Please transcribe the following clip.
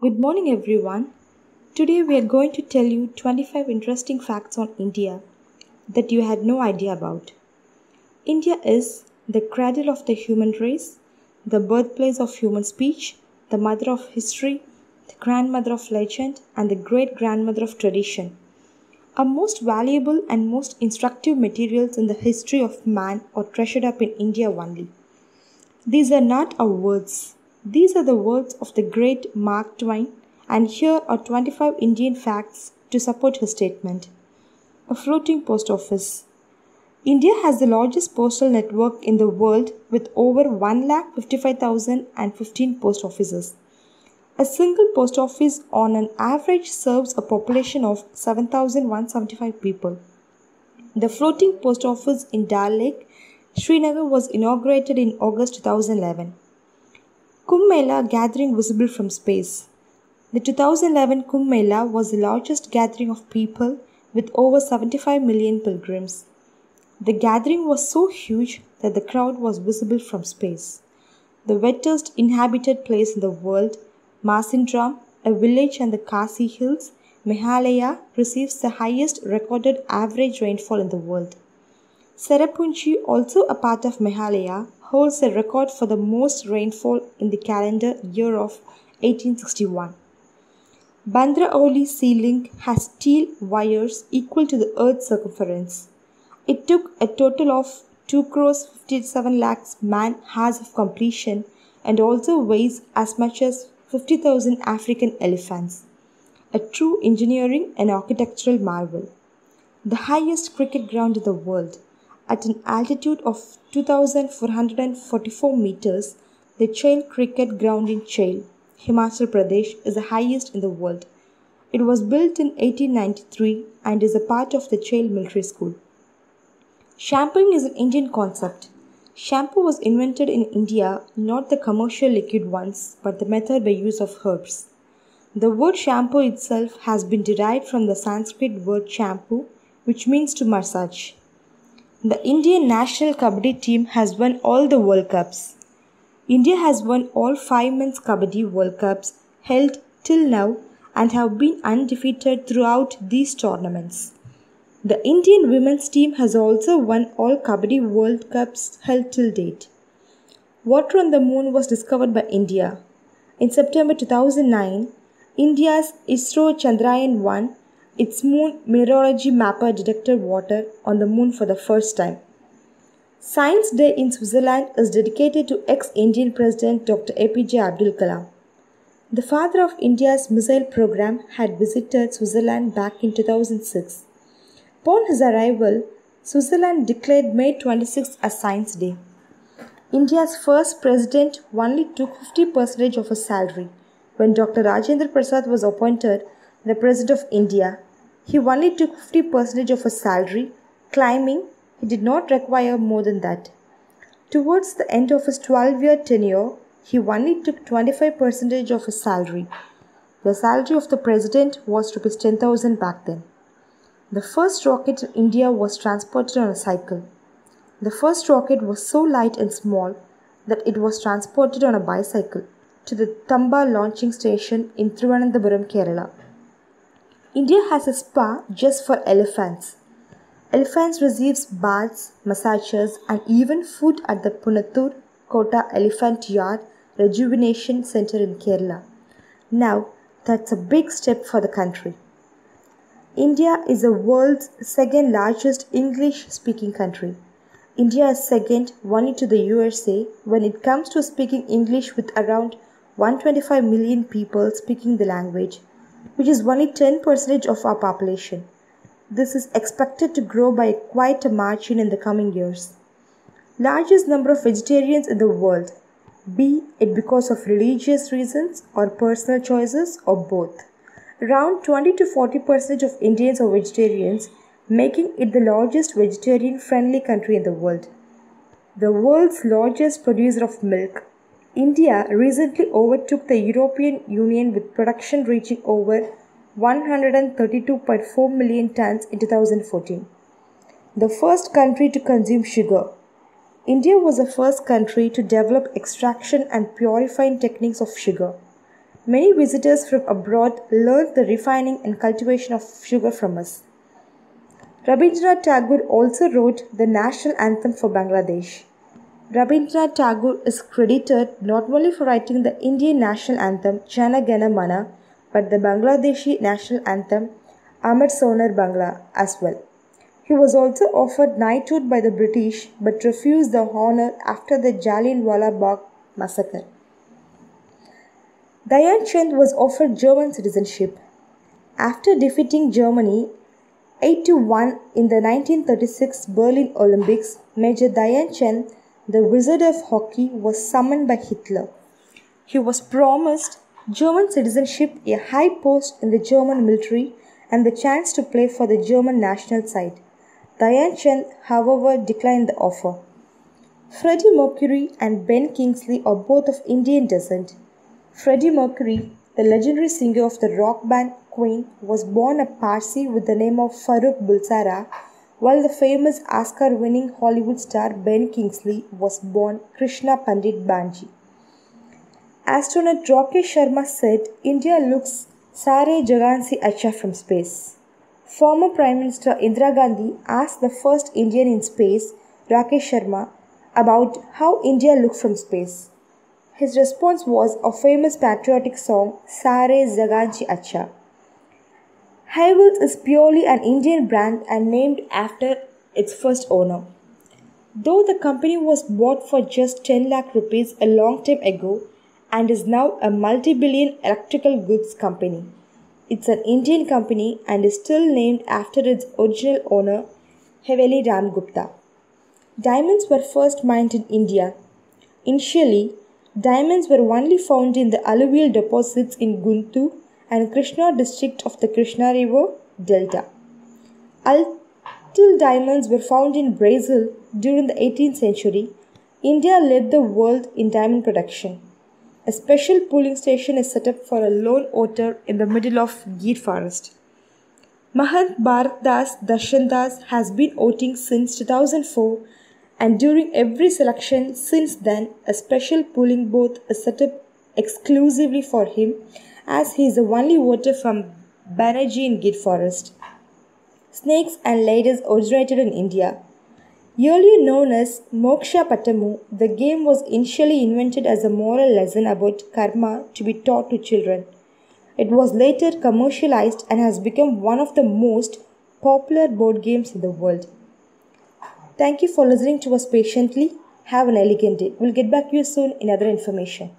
Good morning, everyone. Today we are going to tell you 25 interesting facts on India that you had no idea about. India is the cradle of the human race, the birthplace of human speech, the mother of history, the grandmother of legend, and the great grandmother of tradition. Our most valuable and most instructive materials in the history of man are treasured up in India only. These are not our words. These are the words of the great Mark Twain, and here are 25 Indian facts to support his statement. A floating post office. India has the largest postal network in the world with over 1,55,015 post offices. A single post office on an average serves a population of 7,175 people. The floating post office in Dal Lake, Srinagar was inaugurated in August 2011. Kumbh Mela gathering visible from space. The 2011 Kumbh Mela was the largest gathering of people with over 75 million pilgrims. The gathering was so huge that the crowd was visible from space. The wettest inhabited place in the world, Masindram, a village in the Khasi Hills, Meghalaya, receives the highest recorded average rainfall in the world. Serapunchi, also a part of Meghalaya, holds the record for the most rainfall in the calendar year of 1861. Bandra-Oli Sea Link has steel wires equal to the Earth's circumference. It took a total of 2 crores 57 lakhs man-hours of completion and also weighs as much as 50,000 African elephants. A true engineering and architectural marvel. The highest cricket ground in the world. At an altitude of 2,444 meters, the Chail Cricket Ground in Chail, Himachal Pradesh, is the highest in the world. It was built in 1893 and is a part of the Chail Military School. Shampooing is an Indian concept. Shampoo was invented in India, not the commercial liquid ones, but the method by use of herbs. The word shampoo itself has been derived from the Sanskrit word shampoo, which means to massage. The Indian national Kabaddi team has won all the World Cups. India has won all 5 men's Kabaddi World Cups held till now and have been undefeated throughout these tournaments. The Indian women's team has also won all Kabaddi World Cups held till date. Water on the moon was discovered by India. In September 2009, India's ISRO Chandrayaan-1 its moon meteorology mapper detected water on the moon for the first time. Science Day in Switzerland is dedicated to ex-Indian President Dr. APJ Abdul Kalam. The father of India's missile program had visited Switzerland back in 2006. Upon his arrival, Switzerland declared May 26 as Science Day. India's first president only took 50% of his salary. When Dr. Rajendra Prasad was appointed the President of India, he only took 50% of his salary, claiming he did not require more than that. Towards the end of his 12-year tenure, he only took 25% of his salary. The salary of the president was Rs 10,000 back then. The first rocket to India was transported on a cycle. The first rocket was so light and small that it was transported on a bicycle to the Tamba launching station in Thiruvananthapuram, Kerala. India has a spa just for elephants. Elephants receive baths, massages and even food at the Punattur Kota Elephant Yard Rejuvenation Center in Kerala. Now, that's a big step for the country. India is the world's second largest English-speaking country. India is second only to the USA when it comes to speaking English with around 125 million people speaking the language, which is only 10% of our population. This is expected to grow by quite a margin in the coming years. Largest number of vegetarians in the world, be it because of religious reasons or personal choices or both. Around 20 to 40% of Indians are vegetarians, making it the largest vegetarian-friendly country in the world. The world's largest producer of milk, India recently overtook the European Union with production reaching over 132.4 million tons in 2014. The first country to consume sugar. India was the first country to develop extraction and purifying techniques of sugar. Many visitors from abroad learned the refining and cultivation of sugar from us. Rabindranath Tagore also wrote the national anthem for Bangladesh. Rabindranath Tagore is credited not only for writing the Indian national anthem Jana Gana Mana but the Bangladeshi national anthem Amar Sonar Bangla as well. He was also offered knighthood by the British but refused the honor after the Jallianwala Bagh massacre. Dhyan Chand was offered German citizenship. After defeating Germany 8-1 in the 1936 Berlin Olympics, Major Dhyan Chand, the wizard of hockey, was summoned by Hitler. He was promised German citizenship, a high post in the German military, and the chance to play for the German national side. Dhyan Chand, however, declined the offer. Freddie Mercury and Ben Kingsley are both of Indian descent. Freddie Mercury, the legendary singer of the rock band Queen, was born a Parsi with the name of Farooq Bulsara, while the famous Oscar-winning Hollywood star Ben Kingsley was born Krishna Pandit Banji. Astronaut Rakesh Sharma said, India looks Sare Jagan Se Acha from space. Former Prime Minister Indira Gandhi asked the first Indian in space, Rakesh Sharma, about how India looked from space. His response was a famous patriotic song, Sare Jagan Se Acha. Havells is purely an Indian brand and named after its first owner. Though the company was bought for just 10 lakh rupees a long time ago and is now a multi-billion electrical goods company, it's an Indian company and is still named after its original owner, Haveli Ram Gupta. Diamonds were first mined in India. Initially, diamonds were only found in the alluvial deposits in Guntur and Krishna district of the Krishna River Delta. Until diamonds were found in Brazil during the 18th century, India led the world in diamond production. A special pooling station is set up for a lone otter in the middle of Gir forest. Mahant Bharat Das Darshan Das has been voting since 2004, and during every selection since then, a special pooling booth is set up exclusively for him, as he is the only voter from Banerjee in Gir forest. Snakes and ladders originated in India. Earlier known as Moksha Patamu, the game was initially invented as a moral lesson about karma to be taught to children. It was later commercialized and has become one of the most popular board games in the world. Thank you for listening to us patiently. Have an elegant day. We'll get back to you soon in other information.